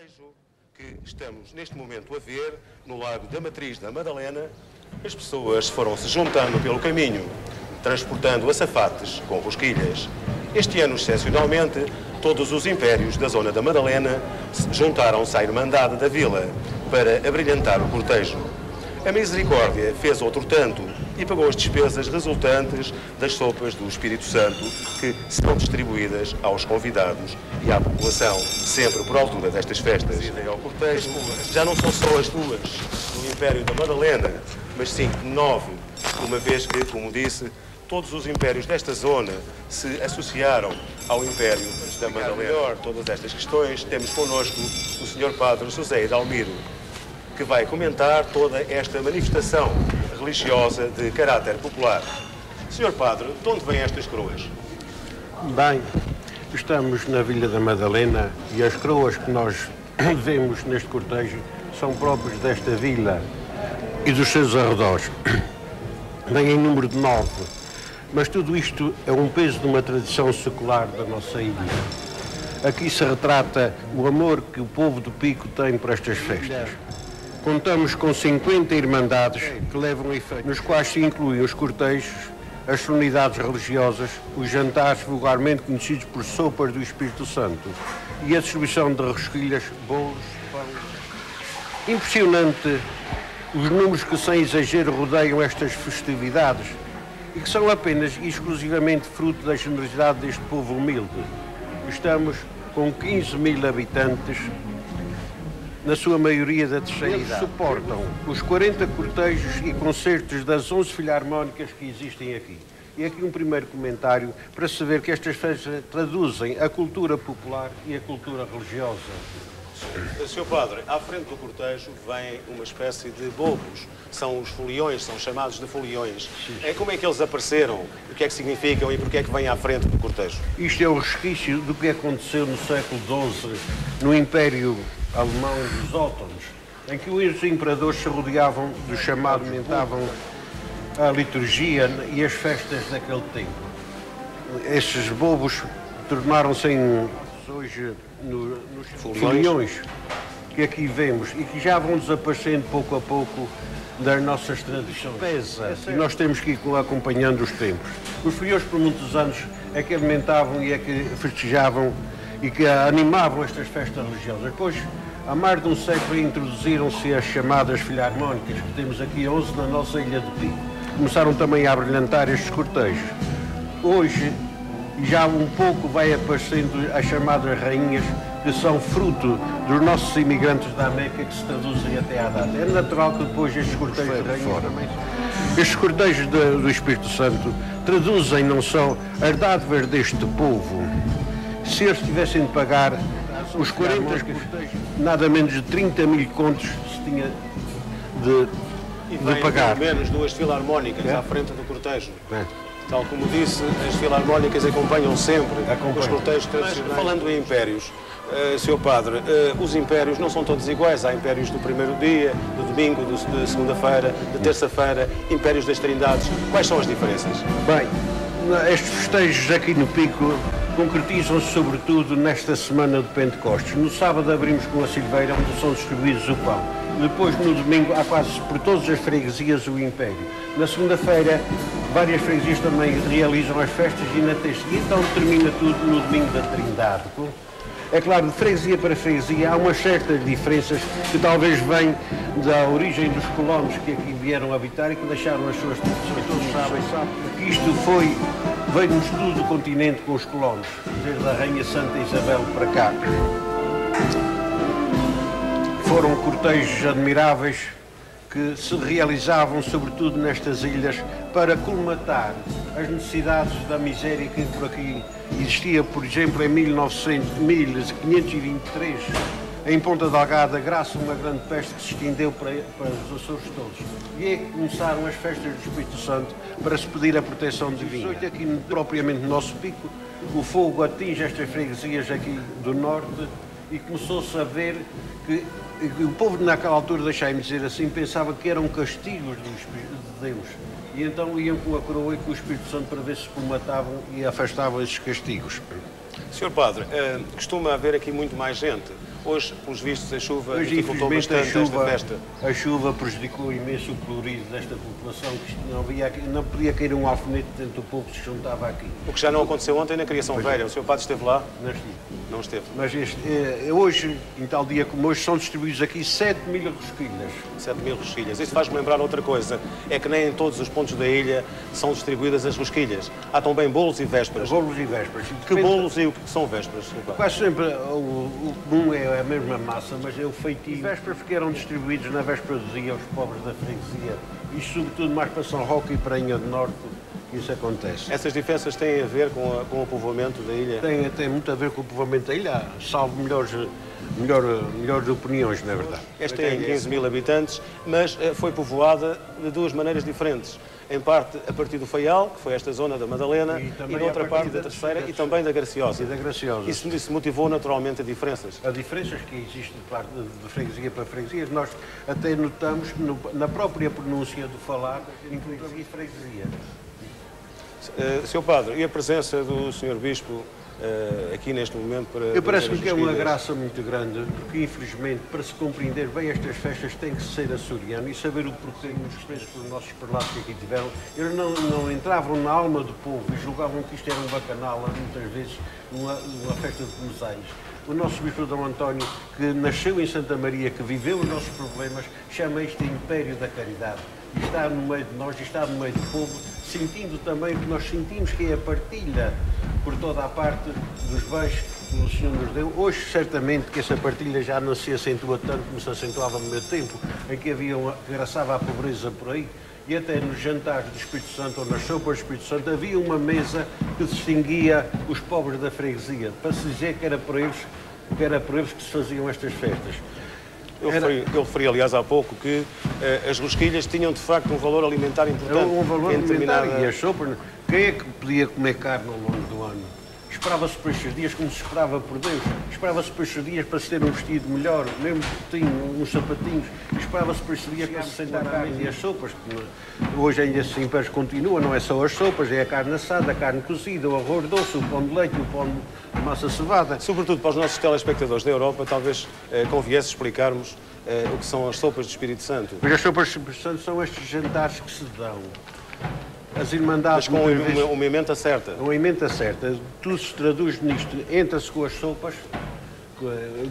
cortejo que estamos neste momento a ver no Lago da Matriz da Madalena, as pessoas foram-se juntando pelo caminho, transportando açafates com rosquilhas. Este ano, excepcionalmente, todos os impérios da zona da Madalena juntaram-se à Irmandade da Vila para abrilhantar o cortejo. A Misericórdia fez outro tanto e pagou as despesas resultantes das sopas do Espírito Santo que serão distribuídas aos convidados e à população, sempre por altura destas festas. Ao cortejo já não são só as duas do Império da Madalena, mas sim 9, uma vez que, como disse, todos os impérios desta zona se associaram ao Império da Madalena. Melhor todas estas questões, temos connosco o Sr. Padre José Dalmiro, que vai comentar toda esta manifestação religiosa de caráter popular. Sr. Padre, de onde vêm estas coroas? Bem, estamos na Vila da Madalena e as coroas que nós vemos neste cortejo são próprias desta vila e dos seus arredores. Vêm em número de 9, mas tudo isto é um peso de uma tradição secular da nossa ilha. Aqui se retrata o amor que o povo do Pico tem por estas festas. Contamos com 50 irmandades que levam efeito, nos quais se incluem os cortejos, as solenidades religiosas, os jantares vulgarmente conhecidos por sopas do Espírito Santo e a distribuição de rosquilhas, bolos, pão. Impressionante os números que sem exagero rodeiam estas festividades e que são apenas e exclusivamente fruto da generosidade deste povo humilde. Estamos com 15 mil habitantes, na sua maioria da terceira idade. Eles suportam os 40 cortejos e concertos das 11 filarmónicas que existem aqui. E aqui um primeiro comentário para se ver que estas festas traduzem a cultura popular e a cultura religiosa. Sr. Padre, à frente do cortejo vem uma espécie de bobos. São os foliões, são chamados de foliões. Como é que eles apareceram? O que é que significam e porquê é que vêm à frente do cortejo? Isto é o resquício do que aconteceu no século XII, no Império Alemão dos Ótonos, em que os imperadores se rodeavam do chamado, aumentavam a liturgia e as festas daquele tempo. Esses bobos tornaram-se hoje nos foliões que aqui vemos e que já vão desaparecendo pouco a pouco das nossas tradições. Pesa, e nós temos que ir acompanhando os tempos. Os foliões por muitos anos é que alimentavam e é que festejavam e que animavam estas festas religiosas. Depois, há mais de um século, introduziram-se as chamadas filarmónicas, que temos aqui 11 na nossa ilha de Pico. Começaram também a brilhantar estes cortejos. Hoje, já um pouco vai aparecendo as chamadas rainhas, que são fruto dos nossos imigrantes da América que se traduzem até à data. É natural que depois estes cortejos de rainhas também. Estes cortejos do Espírito Santo traduzem não só as dádivas deste povo. Se eles tivessem de pagar os 40 cortejos, nada menos de 30 mil contos se tinha de pagar. Pelo menos 2 filarmónicas à frente do cortejo. Tal como disse, as filarmónicas acompanham sempre os cortejos tradicionais. Mas, falando em impérios, Sr. Padre, os impérios não são todos iguais. Há impérios do primeiro dia, do domingo, de segunda-feira, de terça-feira, impérios das trindades. Quais são as diferenças? Bem, estes festejos aqui no Pico concretizam-se sobretudo nesta semana de Pentecostes. No sábado abrimos com a Silveira, onde são distribuídos o pão. Depois, no domingo, há quase por todas as freguesias o Império. Na segunda-feira, várias freguesias também realizam as festas e na terça. E então termina tudo no domingo da Trindade. É claro, de freguesia para freguesia há umas certas diferenças que talvez vêm da origem dos colonos que aqui vieram habitar e que deixaram as suas tradições. Todos sabem que isto veio-nos tudo do continente com os colonos, desde a Rainha Santa Isabel para cá. Foram cortejos admiráveis que se realizavam sobretudo nestas ilhas para colmatar as necessidades da miséria que por aqui existia, por exemplo, em 1523, em Ponta Delgada, graças a uma grande peste que se estendeu para os Açores todos. E é que começaram as festas do Espírito Santo para se pedir a proteção divina. Aqui, propriamente no nosso Pico, o fogo atinge estas freguesias aqui do norte e começou-se a ver que o povo naquela altura, deixai-me dizer assim, pensava que eram castigos de Deus. E então iam com a coroa e com o Espírito Santo para ver se comatavam e afastavam esses castigos. Sr. Padre, costuma haver aqui muito mais gente. Hoje, pelos vistos, a chuva Hoje, dificultou infelizmente, bastante esta festa. a chuva prejudicou imenso o colorido desta população, que não podia cair um alfinete dentro do povo que se juntava aqui. O que já não aconteceu ontem na Criação Velha. O Sr. Padre esteve lá? Não estive. Não esteve. Mas hoje, em tal dia como hoje, são distribuídos aqui 7.000 rosquilhas. 7.000 rosquilhas. Isso faz-me lembrar outra coisa. É que nem em todos os pontos da ilha são distribuídas as rosquilhas. Há também bolos e vésperas. Bolos e vésperas. Que bolos e o que são vésperas? Quase sempre o comum é a mesma massa, mas é o feitio. As vésperas que eram distribuídos na véspera do dia aos pobres da freguesia. E sobretudo mais para São Roque e para a Inha do Norte, isso acontece. Essas diferenças têm a ver com o povoamento da ilha? Tem muito a ver com o povoamento da ilha, salvo melhores opiniões, na verdade. Esta tem 15.000 habitantes, mas foi povoada de duas maneiras diferentes. Em parte a partir do Faial, que foi esta zona da Madalena, e noutra parte da Terceira e também da Graciosa. E da Graciosa. Isso motivou naturalmente a diferenças. As diferenças que existem de freguesia para freguesia, nós até notamos na própria pronúncia do falar, inclusive em freguesia. Sr. Padre, e a presença do Sr. Bispo aqui neste momento para... Parece-me que é uma graça muito grande, porque infelizmente para se compreender bem estas festas tem que ser açoriano e saber o porquê dos preços que os nossos prelados que aqui tiveram. Eles não entravam na alma do povo e julgavam que isto era um bacanal, muitas vezes uma festa de começais. O nosso Bispo Dom António, que nasceu em Santa Maria, que viveu os nossos problemas, chama isto Império da Caridade. E está no meio de nós, e está no meio do povo, sentindo também o que nós sentimos, que é a partilha por toda a parte dos bens que o Senhor nos deu. Hoje, certamente, que essa partilha já não se acentua tanto como se acentuava no meu tempo, em que que graçava a pobreza por aí, e até nos jantares do Espírito Santo ou nas sopas do Espírito Santo havia uma mesa que distinguia os pobres da freguesia, para se dizer que era por eles que se faziam estas festas. Eu referi, aliás, há pouco que as rosquilhas tinham, de facto, um valor alimentar importante. Um valor alimentar e as sopas. Quem é que podia comer carne ao longo do ano? Esperava-se por estes dias como se esperava por Deus. Esperava-se por estes dias para se ter um vestido melhor, mesmo que tinha uns sapatinhos. Esperava-se por estes dias para se sentar à mesa e as sopas. Hoje ainda esse império continua, não é só as sopas, é a carne assada, a carne cozida, o arroz doce, o pão de leite, o pão de massa cevada. Sobretudo para os nossos telespectadores da Europa, talvez conviesse explicarmos o que são as sopas do Espírito Santo. Mas as sopas do Espírito Santo são estes jantares que se dão. As irmandades... Mas com uma emenda certa. Uma emenda certa. Tudo se traduz nisto. Entra-se com as sopas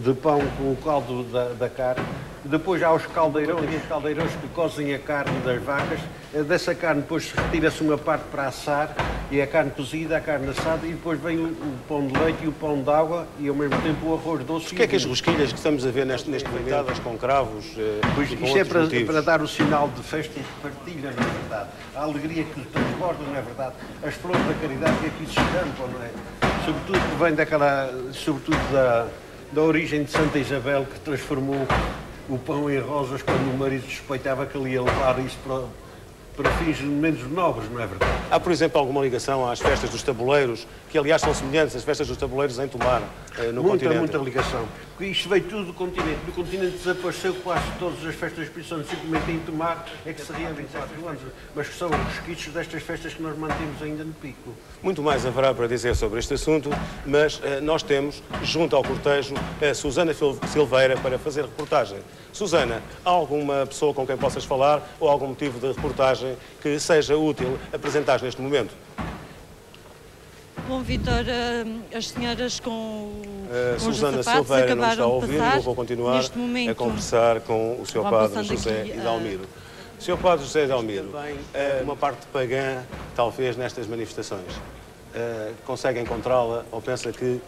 de pão com o caldo da carne. Depois há os caldeirões que cozem a carne das vacas. Dessa carne depois retira-se uma parte para assar, e a carne cozida, a carne assada, e depois vem o pão de leite e o pão de água e ao mesmo tempo o arroz doce. O que é que as rosquilhas que estamos a ver neste momento, com cravos pois isto é para dar o sinal de festa e de partilha, na verdade. A alegria que transborda, na verdade. As flores da caridade que aqui se estampam, não é? Sobretudo que vem da origem de Santa Isabel, que transformou o pão em rosas quando o marido suspeitava que ele ia levar isso para fins menos nobres, não é verdade? Há, por exemplo, alguma ligação às festas dos tabuleiros, que aliás são semelhantes às festas dos tabuleiros em Tomar, no continente? Muita ligação. Porque isto veio tudo do continente. Do continente desapareceu quase todas as festas do Espírito Santo, simplesmente em Tomar é que se realizam 24 anos. Mas que são os resquícios destas festas que nós mantemos ainda no pico. Muito mais haverá para dizer sobre este assunto, mas nós temos, junto ao cortejo, a Susana Silveira para fazer reportagem. Susana, há alguma pessoa com quem possas falar ou algum motivo de reportagem que seja útil apresentar neste momento? Bom, Vítor, as senhoras com os Susana sapatos Silveira não está a acabaram de ouvir, passar. eu vou continuar a conversar com o Sr. Padre José Hidalmiro. Sr. Padre José Hidalmiro, uma parte pagã, talvez, nestas manifestações, consegue encontrá-la ou pensa que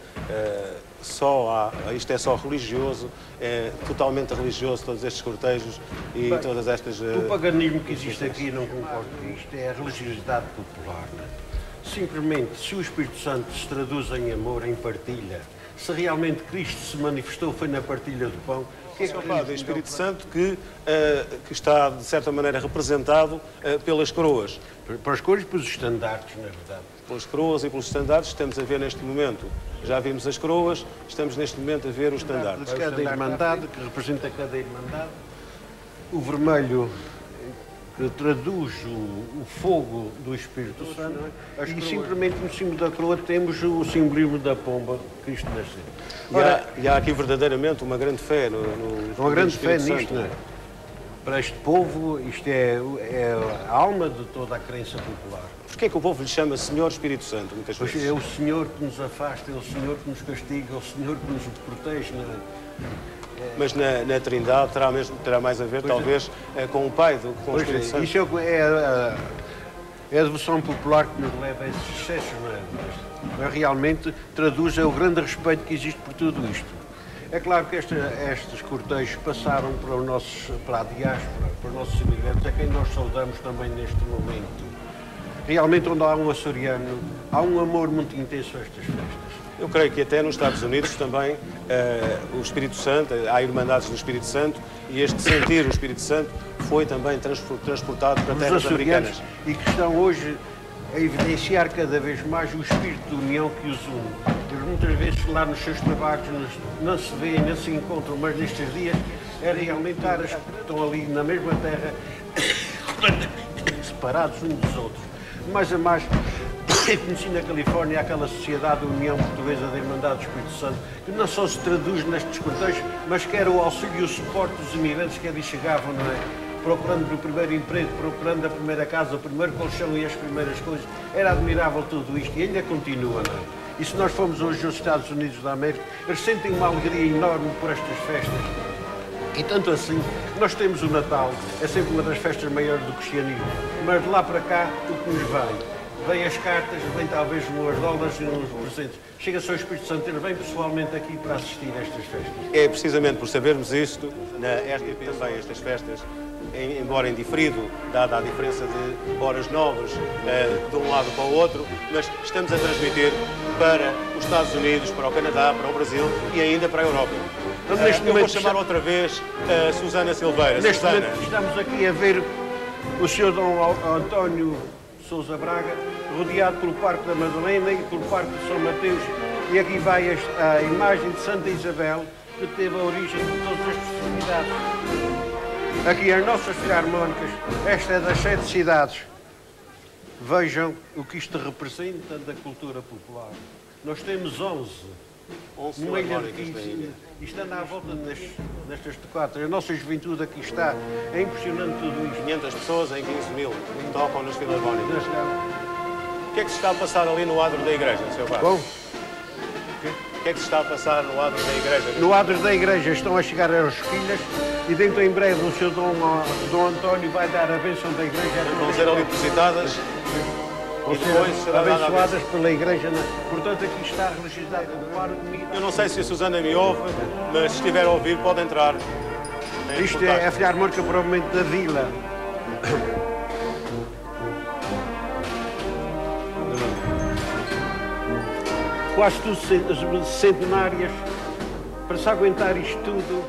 isto é só religioso, é totalmente religioso, todos estes cortejos e todas estas... O paganismo que existe aqui, não concordo com isto, é a religiosidade popular, não é? Simplesmente, se o Espírito Santo se traduz em amor, em partilha, se realmente Cristo se manifestou foi na partilha do pão, o que é que o Espírito Santo que está, de certa maneira, representado pelas coroas? Pelas coroas e pelos estandartes, na verdade. Pelas coroas e pelos estandartes estamos a ver neste momento. Já vimos as coroas, estamos neste momento a ver os estandartes. Cada irmandade, que representa cada irmandade. O vermelho que traduz o fogo do Espírito Santo, e simplesmente no cimo da coroa temos o simbolismo da pomba, Cristo nasceu. E há aqui verdadeiramente uma grande fé uma grande fé Espírito nisto, Santo. não é? Para este povo, isto é a alma de toda a crença popular. Porquê é que o povo lhe chama Senhor Espírito Santo, muitas Pois vezes? é o Senhor que nos afasta, é o Senhor que nos castiga, é o Senhor que nos protege, não é? Mas na Trindade terá mais a ver, talvez, com o Pai do que com o Espírito Santo. Isso é a devoção popular que nos leva a esses excessos, não é? Mas realmente traduz o grande respeito que existe por tudo isto. É claro que estes cortejos passaram para a diáspora, para os nossos imigrantes, a quem nós saudamos também neste momento. Realmente, onde há um açoriano, há um amor muito intenso a estas festas. Eu creio que até nos Estados Unidos também o Espírito Santo, há irmandades do Espírito Santo, e este sentir o Espírito Santo foi também transportado para terras americanas. E que estão hoje a evidenciar cada vez mais o espírito de união que os une. Eles muitas vezes lá nos seus trabalhos não se veem, não se encontram, mas nestes dias é realmente que estão ali na mesma terra, separados uns dos outros. Mais a mais, eu conheci na Califórnia aquela sociedade da União Portuguesa da Irmandade do Espírito Santo, que não só se traduz nestes cortejos, mas que era o auxílio e o suporte dos imigrantes que ali chegavam, não é? Procurando o primeiro emprego, procurando a primeira casa, o primeiro colchão e as primeiras coisas. Era admirável tudo isto e ainda continua, não é? E se nós formos hoje aos Estados Unidos da América, eles sentem uma alegria enorme por estas festas. E tanto assim, nós temos o Natal, é sempre uma das festas maiores do cristianismo, mas de lá para cá, o que nos vem as cartas, vem talvez uns dólares e uns presentes. Chega-se ao Espírito Santo, ele vem pessoalmente aqui para assistir a estas festas. É precisamente por sabermos isto, na RTP também estas festas, embora em diferido, dada a diferença de horas nobres de um lado para o outro, mas estamos a transmitir para os Estados Unidos, para o Canadá, para o Brasil e ainda para a Europa. Eu vou chamar outra vez a Susana Silveira. Neste momento estamos aqui a ver o Sr. Dom António Sousa Braga, rodeado pelo Parque da Madalena e pelo Parque de São Mateus, e aqui vai a imagem de Santa Isabel, que teve a origem de todas as festividades. Aqui as nossas filarmónicas, esta é das 7 cidades. Vejam o que isto representa da cultura popular. Nós temos 11 filarmónicas. Isto anda à volta nestas tocatas. A nossa juventude aqui está. É impressionante tudo isto. 500 pessoas em 15.000 tocam nas filarmónicas. O que é que se está a passar ali no adro da igreja, Sr. Padre? Bom, O que é que se está a passar no adro da igreja? no adro da igreja estão a chegar as filhas e dentro em breve o Sr. Dom António vai dar a bênção da igreja. Vão ser ali depositadas e depois será dada a abençoadas bênção. pela igreja. Portanto, aqui está registrado o ar comigo. Eu não sei se a Susana me ouve, mas se estiver a ouvir pode entrar. Isto é a filarmónica provavelmente da vila. Quase tudo centenárias. Para se aguentar isto tudo,